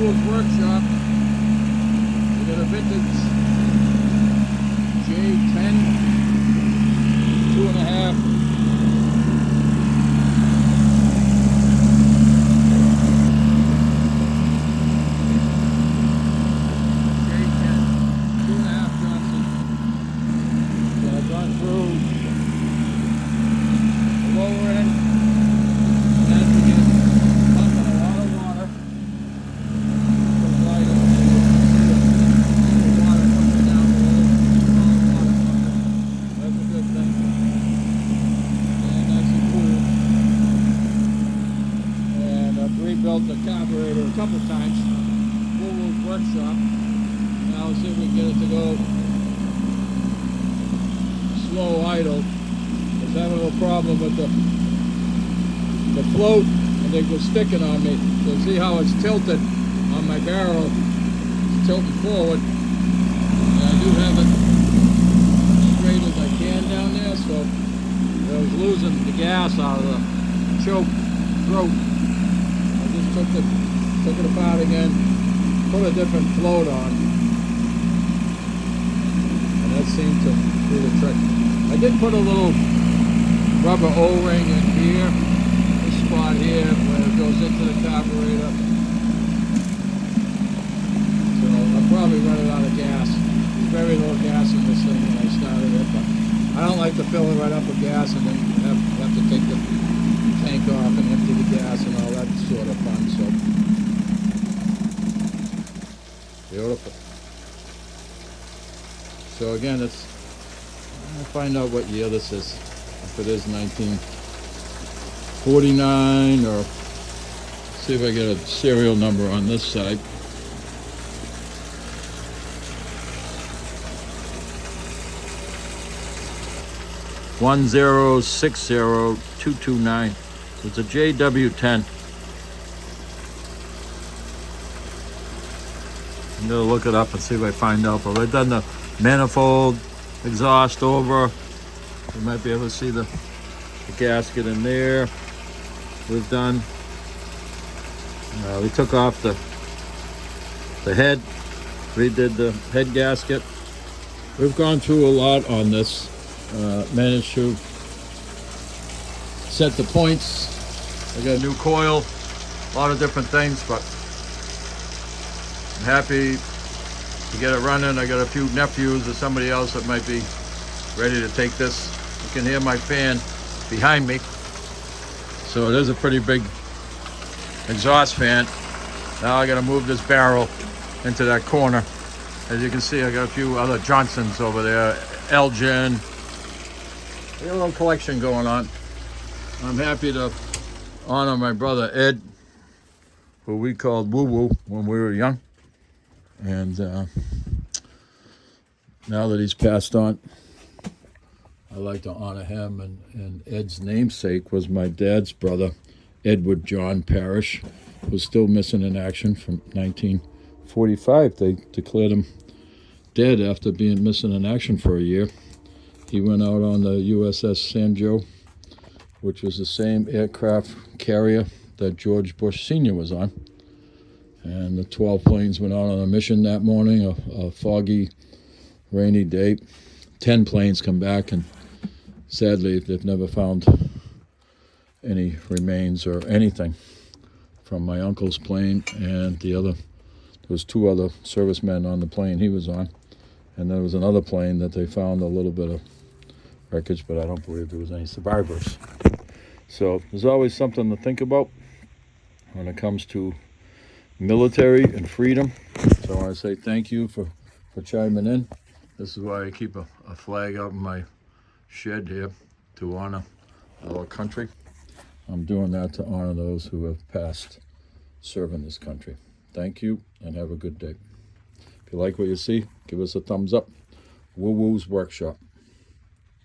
Woo-Woo's Workshop. We got a vintage J10, 2.5. Rebuilt the carburetor a couple times. Woo-Woo's Workshop. Now let's see if we can get it to go slow idle. I was having a little problem with the float. I think was sticking on me. So see how it's tilted on my barrel. It's tilting forward. And I do have it straight as I can down there, so I was losing the gas out of the choke throat. Took it apart again, put a different float on, and that seemed to do the trick. I did put a little rubber O-ring in here, this spot here where it goes into the carburetor. So I'll probably run it out of gas. There's very little gas in this thing when I started it, but I don't like to fill it right up with gas and then have to take the tank off and empty the gas and all that sort of fun. So beautiful. So again, I'll find out what year this is. If it is 1949, or see if I get a serial number on this side. $1060-229. It's a JW10. I'm gonna look it up and see if I find out. But I've done the manifold exhaust over. You might be able to see the gasket in there. We've done. We took off the head, redid the head gasket. We've gone through a lot on this. Managed to set the points. I got a new coil, a lot of different things, but I'm happy to get it running. I got a few nephews or somebody else that might be ready to take this. You can hear my fan behind me. So it is a pretty big exhaust fan. Now I got to move this barrel into that corner. As you can see, I got a few other Johnsons over there, Elgin. A little collection going on. I'm happy to honor my brother Ed, who we called Woo-Woo when we were young. And now that he's passed on, I like to honor him. And Ed's namesake was my dad's brother, Edward John Parrish, who's still missing in action from 1945. They declared him dead after being missing in action for a year. He went out on the USS San Joe, which was the same aircraft carrier that George Bush Sr. was on. And the 12 planes went out on a mission that morning, a foggy, rainy day. 10 planes come back, and sadly, they've never found any remains or anything from my uncle's plane and the other. There was 2 other servicemen on the plane he was on. And there was another plane that they found a little bit of wreckage, but I don't believe there was any survivors. So there's always something to think about when it comes to military and freedom. So I want to say thank you for chiming in. This is why I keep a flag out in my shed here to honor our country. I'm doing that to honor those who have passed serving this country. Thank you and have a good day. If you like what you see, give us a thumbs up. Woo-Woo's Workshop.